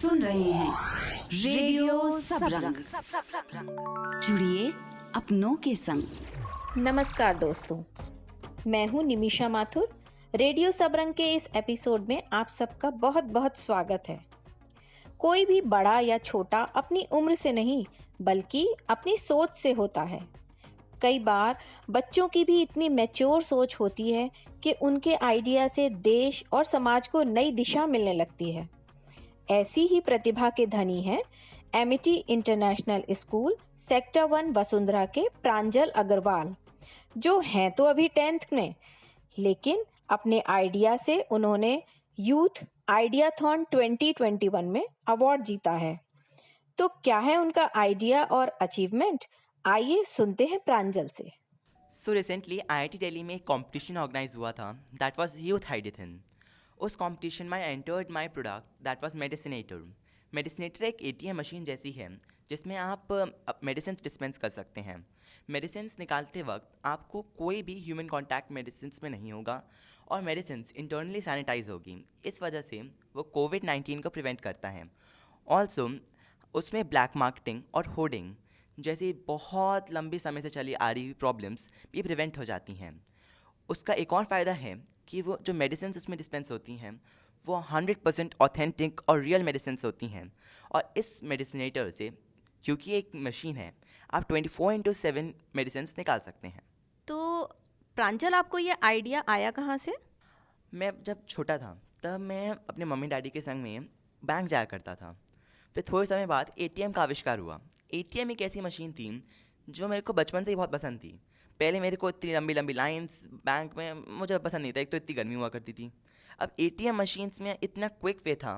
सुन रहे हैं रेडियो सबरंग। जुड़िए अपनों के संग। नमस्कार दोस्तों, मैं हूं निमिषा माथुर। रेडियो सबरंग के इस एपिसोड में आप सबका बहुत बहुत स्वागत है। कोई भी बड़ा या छोटा अपनी उम्र से नहीं बल्कि अपनी सोच से होता है। कई बार बच्चों की भी इतनी मैच्योर सोच होती है कि उनके आइडिया से देश और समाज को नई दिशा मिलने लगती है। ऐसी ही प्रतिभा के धनी हैं Amity international school sector 1 Vasundhara के प्रांजल अग्रवाल, जो हैं तो अभी 10th में, लेकिन अपने आइडिया से उन्होंने यूथ आइडियाथॉन 2021 में अवार्ड जीता है। तो क्या है उनका आइडिया और अचीवमेंट, आइए सुनते हैं प्रांजल से। सो रिसेंटली IIT दिल्ली में एक कॉम्पिटिशन ऑर्गेनाइज हुआ था, दैट वाज यूथ आइडियाथॉन। उस कॉम्पिटिशन में entered my product that was medicinator. Medicinator एक ATM मशीन जैसी है जिसमें आप मेडिसिन डिस्पेंस कर सकते हैं। मेडिसिन निकालते वक्त आपको कोई भी ह्यूमन कॉन्टैक्ट मेडिसिन में नहीं होगा और मेडिसिन इंटरनली सैनिटाइज होगी। इस वजह से वो COVID-19 को प्रिवेंट करता है। ऑल्सो उसमें ब्लैक मार्केटिंग और होर्डिंग जैसी बहुत लंबी समय से चली आ रही प्रॉब्लम्स भी प्रिवेंट हो जाती हैं। उसका एक और फ़ायदा है कि वो जो मेडिसिन उसमें डिस्पेंस होती हैं वो 100% ऑथेंटिक और रियल मेडिसिन होती हैं। और इस मेडिसिनेटर से, क्योंकि एक मशीन है, आप 24/7 मेडिसिन निकाल सकते हैं। तो प्रांजल, आपको ये आइडिया आया कहाँ से? मैं जब छोटा था तब मैं अपने मम्मी डैडी के संग में बैंक जाया करता था। फिर थोड़े समय बाद ATM का आविष्कार हुआ। ATM एक ऐसी मशीन थी जो मेरे को बचपन से ही बहुत पसंद थी। पहले मेरे को इतनी लंबी लंबी लाइंस बैंक में मुझे पसंद नहीं था, एक तो इतनी गर्मी हुआ करती थी। अब ATM मशीन्स में इतना क्विक वे था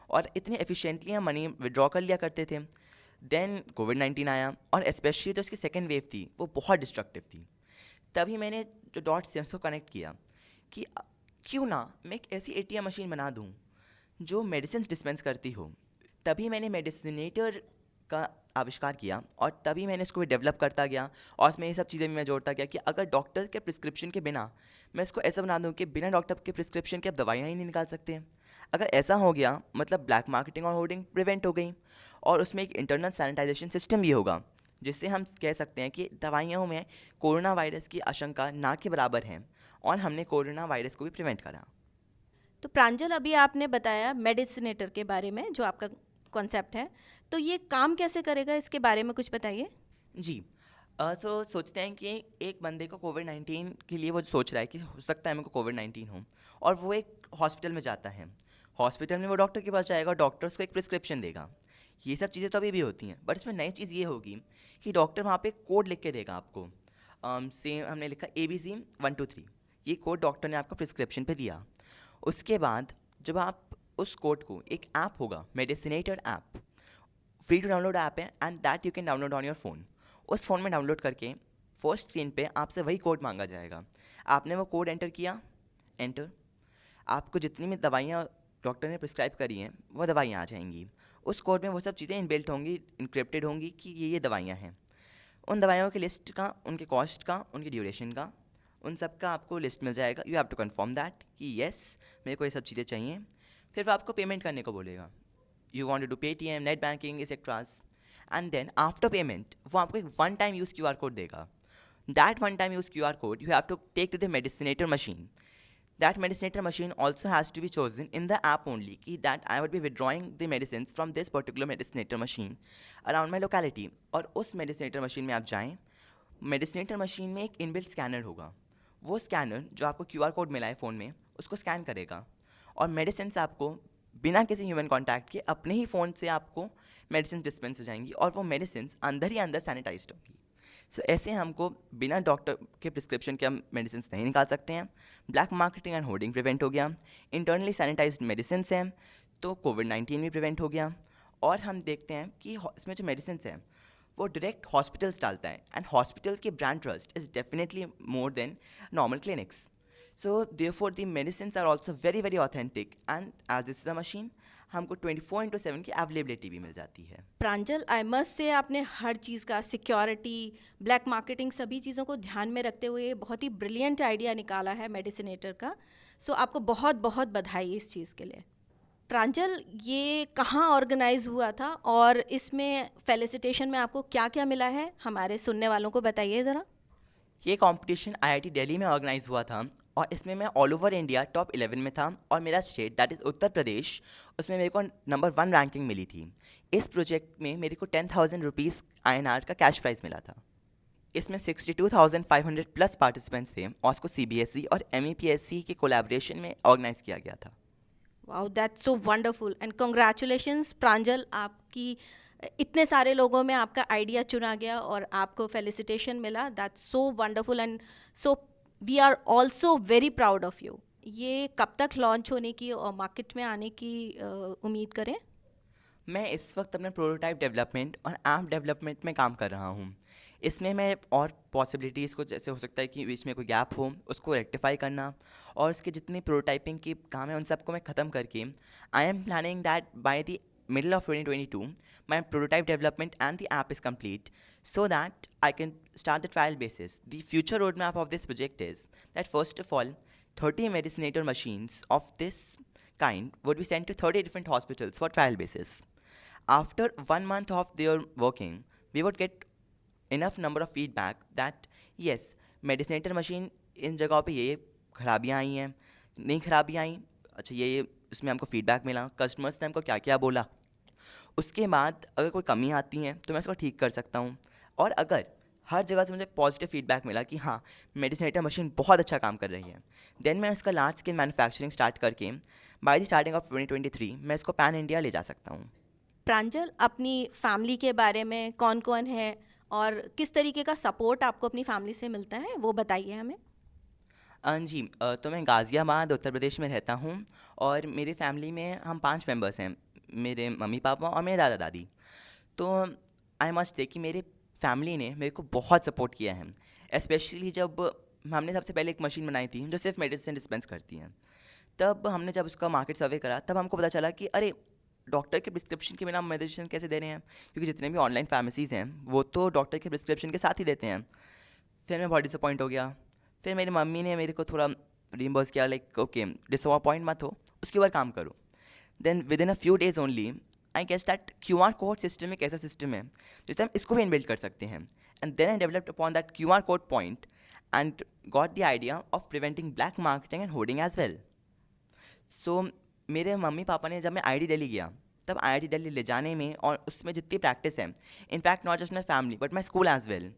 और इतने एफिशिएंटली हम मनी विड्रॉ कर लिया करते थे। देन COVID-19 आया और स्पेशली जो उसकी सेकेंड वेव थी वो बहुत डिस्ट्रक्टिव थी। तभी मैंने जो डॉट्स थे उसको कनेक्ट किया कि क्यों ना मैं एक ऐसी ATM मशीन बना दूँ जो मेडिसिन डिस्पेंस करती हो। तभी मैंने मेडिसिनेटर का आविष्कार किया और तभी मैंने इसको भी डेवलप करता गया और उसमें ये सब चीज़ें भी मैं जोड़ता गया कि अगर डॉक्टर के प्रिस्क्रिप्शन के बिना मैं इसको ऐसा बना दूं कि बिना डॉक्टर के प्रिस्क्रिप्शन के आप दवाइयाँ ही नहीं निकाल सकते। अगर ऐसा हो गया मतलब ब्लैक मार्केटिंग और होर्डिंग प्रिवेंट हो गई और उसमें एक इंटरनल सैनिटाइजेशन सिस्टम भी होगा जिससे हम कह सकते हैं कि दवाइयों में कोरोना वायरस की आशंका ना के बराबर है और हमने कोरोना वायरस को भी प्रिवेंट करा। तो प्रांजल, अभी आपने बताया मेडिसिनेटर के बारे में, जो आपका कॉन्सेप्ट है, तो ये काम कैसे करेगा, इसके बारे में कुछ बताइए। जी, सोचते हैं कि एक बंदे को COVID-19 के लिए वो सोच रहा है कि हो सकता है मेरे को COVID-19 हो, और वो एक हॉस्पिटल में जाता है। हॉस्पिटल में वो डॉक्टर के पास जाएगा, डॉक्टर उसको एक प्रिस्क्रिप्शन देगा। ये सब चीज़ें तो अभी भी होती हैं, बट इसमें नई चीज़ ये होगी कि डॉक्टर वहाँ पे कोड लिख के देगा आपको। सेम हमने लिखा ABC 1 2 3, ये कोड डॉक्टर ने आपको प्रिस्क्रिप्शन पे दिया। उसके बाद जब आप उस कोड को, एक ऐप होगा medicinator app, free to download app है and that you can download on your phone. उस फ़ोन में डाउनलोड करके फर्स्ट स्क्रीन पे आपसे वही कोड मांगा जाएगा। आपने वो कोड एंटर किया, एंटर, आपको जितनी भी दवाइयाँ डॉक्टर ने प्रिस्क्राइब करी हैं वो दवाइयाँ आ जाएंगी। उस कोड में वो सब चीज़ें इनबिल्ट होंगी, इनक्रिप्टेड होंगी कि ये दवाइयाँ हैं। उन दवाइयों की लिस्ट का, उनके कॉस्ट का, उनकी ड्यूरेशन का, उन सब का आपको लिस्ट मिल जाएगा। You have to confirm that कि येस मेरे को ये सब चीज़ें चाहिए। फिर वो आपको पेमेंट करने को बोलेगा। You want to do Paytm, net banking, etc. And then after payment, वो आपको एक one time use QR code देगा. That one time use QR code you have to take to the medicinator machine. That medicinator machine also has to be chosen in the app only, कि that I would be withdrawing the medicines from this particular medicinator machine around my locality. और उस medicinator machine में आप जाएं, medicinator machine में एक inbuilt scanner होगा। वो स्कैनर जो आपको QR कोड मिला है फ़ोन में, उसको स्कैन करेगा और मेडिसिन आपको बिना किसी ह्यूमन कांटेक्ट के अपने ही फ़ोन से आपको मेडिसिन डिस्पेंस हो जाएंगी और वो मेडिसिन अंदर ही अंदर सैनिटाइज्ड होंगी। सो ऐसे हमको बिना डॉक्टर के प्रिस्क्रिप्शन के हम मेडिसिन नहीं निकाल सकते हैं। Black marketing and hoarding prevent हो गया, इंटरनली सैनिटाइज्ड मेडिसिन हैं, तो COVID-19 भी प्रिवेंट हो गया। और हम देखते हैं कि इसमें जो मेडिसिन हैं वो डायरेक्ट हॉस्पिटल्स डालता है एंड हॉस्पिटल की brand trust is definitely more than normal clinics. So therefore the medicines are also very very authentic and as this is a machine, हमको 24/7 की अवेलेबिलिटी भी मिल जाती है। प्रांजल, आई मस्ट से आपने हर चीज़ का, सिक्योरिटी, ब्लैक मार्केटिंग, सभी चीज़ों को ध्यान में रखते हुए बहुत ही ब्रिलियंट आइडिया निकाला है मेडिसिनेटर का। सो आपको बहुत बहुत बधाई इस चीज़ के लिए। प्रांजल, ये कहाँ ऑर्गेनाइज हुआ था और इसमें फेलिसिटेशन में आपको क्या क्या मिला है, हमारे सुनने वालों को बताइए ज़रा। ये कंपटीशन आईआईटी दिल्ली में ऑर्गेनाइज हुआ था और इसमें मैं ऑल ओवर इंडिया टॉप 11 में था और मेरा state that is Uttar Pradesh, उसमें मेरे को नंबर 1 रैंकिंग मिली थी। इस प्रोजेक्ट में मेरे को 10,000 रुपीज़ INR का कैश प्राइज़ मिला था। इसमें 62,500 प्लस पार्टिसिपेंट्स थे और उसको CBSE और MEPSC के कोलैबोरेशन में ऑर्गेनाइज किया गया था। Wow, that's so wonderful and congratulations Pranjal, आपकी इतने सारे लोगों में आपका आइडिया चुना गया और आपको फेलिसिटेशन मिला। That's so wonderful and so we are also very proud of you. ये कब तक लॉन्च होने की और मार्केट में आने की उम्मीद करें? मैं इस वक्त अपने प्रोटोटाइप डेवलपमेंट और ऐप डेवलपमेंट में काम कर रहा हूँ। इसमें मैं और पॉसिबिलिटीज़ को, जैसे हो सकता है कि बीच में कोई गैप हो, उसको रेक्टिफाई करना और उसके जितनी प्रोटोटाइपिंग की काम है उन सबको मैं ख़त्म करके I am planning that by the middle of 2022 my prototype development and the app is complete so that I can start the trial basis. The future roadmap of this project is that first of all 30 Medicinator machines of this kind would be sent to 30 different hospitals for trial basis. After 1 month of their working, we would get enough number of feedback that yes, Medicinator machine इन जगहों पे ये खराबियाँ आई हैं, नहीं खराबियाँ आई, अच्छा ये उसमें हमको feedback मिला, कस्टमर्स ने हमको क्या क्या बोला। उसके बाद अगर कोई कमी आती है तो मैं उसको ठीक कर सकता हूँ। और अगर हर जगह से मुझे पॉजिटिव फीडबैक मिला कि हाँ मेडिसिनेटर मशीन बहुत अच्छा काम कर रही है, देन मैं इसका लार्ज स्केल मैन्युफैक्चरिंग स्टार्ट करके बाय द स्टार्टिंग ऑफ 2023 मैं इसको पैन इंडिया ले जा सकता हूँ। प्रांजल, अपनी फैमिली के बारे में कौन कौन है और किस तरीके का सपोर्ट आपको अपनी फैमिली से मिलता है, वो बताइए हमें। जी, तो मैं गाज़ियाबाद उत्तर प्रदेश में रहता हूँ और मेरी फैमिली में हम 5 मेंबर्स हैं, मेरे मम्मी पापा और मेरे दादा दादी। तो आई मस्ट से कि मेरे फैमिली ने मेरे को बहुत सपोर्ट किया है, स्पेशली जब हमने सबसे पहले एक मशीन बनाई थी जो सिर्फ मेडिसिन डिस्पेंस करती है। तब हमने जब उसका मार्केट सर्वे करा तब हमको पता चला कि अरे डॉक्टर के प्रिस्क्रिप्शन के बिना हम मेडिसिन कैसे दे रहे हैं, क्योंकि जितने भी ऑनलाइन फार्मेसीज़ हैं वो तो डॉक्टर के प्रिस्क्रिप्शन के साथ ही देते हैं। फिर मैं बहुत डिसअपॉइंट हो गया। फिर मेरी मम्मी ने मेरे को थोड़ा रिम्बर्स किया, लाइक ओके डिसअपॉइंट मत हो, उसके ऊपर काम करो। Then within a few days only I guess that QR code system एक ऐसा सिस्टम है जिससे हम इसको भी इनबिल्ड कर सकते हैं। And then I developed upon that QR code point and got the idea of preventing black marketing and hoarding as well. So मेरे मम्मी पापा ने, जब मैं IIT दिल्ली गया तब IIT दिल्ली ले जाने में और उसमें जितनी प्रैक्टिस है, in fact not just my family but my school as well,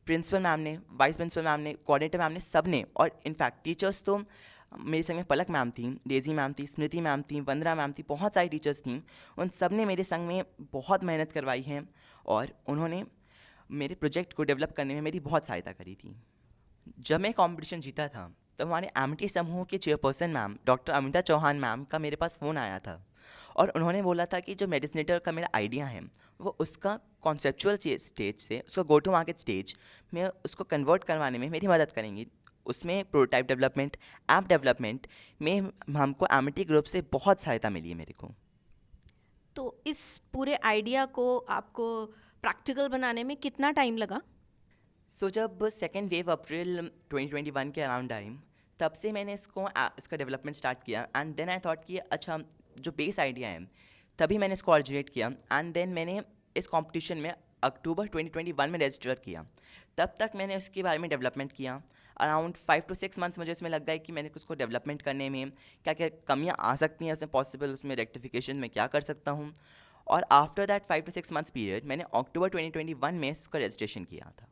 principal ma'am ने, वाइस प्रिंसिपल मैम ने, कोऑर्डिनेटर मैम ने, सब ने, और इनफैक्ट टीचर्स तो मेरे संग में पलक मैम थी, डेजी मैम थी, स्मृति मैम थी, वंदना मैम थी, बहुत सारी टीचर्स थी। उन सब ने मेरे संग में बहुत मेहनत करवाई है और उन्होंने मेरे प्रोजेक्ट को डेवलप करने में मेरी बहुत सहायता करी थी। जब मैं कॉम्पिटिशन जीता था तब हमारे एमिटी समूह के chairperson ma'am doctor Amita Chauhan ma'am का मेरे पास फ़ोन आया था और उन्होंने बोला था कि जो मेडिसिनेटर का मेरा आइडिया है वो उसका कॉन्सेप्चुअल स्टेज से उसका गो टू मार्केट स्टेज में उसको कन्वर्ट करवाने में मेरी मदद करेंगी। उसमें प्रोटोटाइप डेवलपमेंट, ऐप डेवलपमेंट में हमको एमिटी ग्रुप से बहुत सहायता मिली है मेरे को। तो इस पूरे आइडिया को आपको प्रैक्टिकल बनाने में कितना टाइम लगा? सो जब सेकेंड वेव अप्रैल 2021 के अराउंड आई तब से मैंने इसका डेवलपमेंट स्टार्ट किया एंड देन आई थॉट कि अच्छा जो बेस आइडिया है तभी मैंने इसको ऑरिजिनेट किया एंड देन मैंने इस कंपटीशन में अक्टूबर 2021 में रजिस्टर किया। तब तक मैंने उसके बारे में डेवलपमेंट किया। अराउंड 5 to 6 मंथ्स मुझे इसमें लग गया कि मैंने उसको डेवलपमेंट करने में क्या क्या कमियां आ सकती हैं, उसमें पॉसिबल उसमें रेक्टिफिकेशन में क्या कर सकता हूं। और after that 5 to 6 months period मैंने अक्टूबर 2021 में इसका रजिस्ट्रेशन किया था।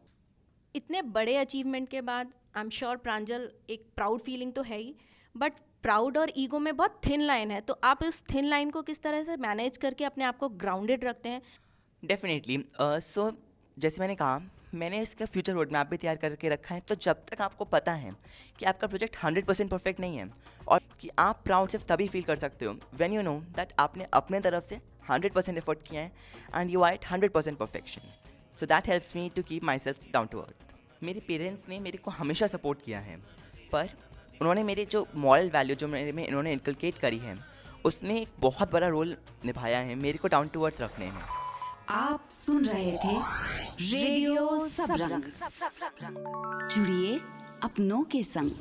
इतने बड़े अचीवमेंट के बाद आई एम श्योर प्रांजल एक प्राउड फीलिंग तो है ही, बट प्राउड और ईगो में बहुत थिन लाइन है, तो आप इस थिन लाइन को किस तरह से मैनेज करके अपने आप को ग्राउंडेड रखते हैं? डेफिनेटली। सो जैसे मैंने कहा, मैंने इसका फ्यूचर रोड मैप भी तैयार करके रखा है। तो जब तक आपको पता है कि आपका प्रोजेक्ट 100% परफेक्ट नहीं है और कि आप प्राउड सिर्फ तभी फील कर सकते हो व्हेन यू नो दैट आपने अपने तरफ से 100% एफर्ट किया है and you are at 100% perfection. So that helps me to keep myself down to earth. मेरे पेरेंट्स ने मेरे को हमेशा सपोर्ट किया है, पर उन्होंने मेरे जो मॉरल वैल्यू जो मेरे में इन्होंने इनकलकेट करी है उसने एक बहुत बड़ा रोल निभाया है मेरे को डाउन टू अर्थ रखने में। आप सुन रहे थे रेडियो सबरंग। जुड़िए अपनों के संग।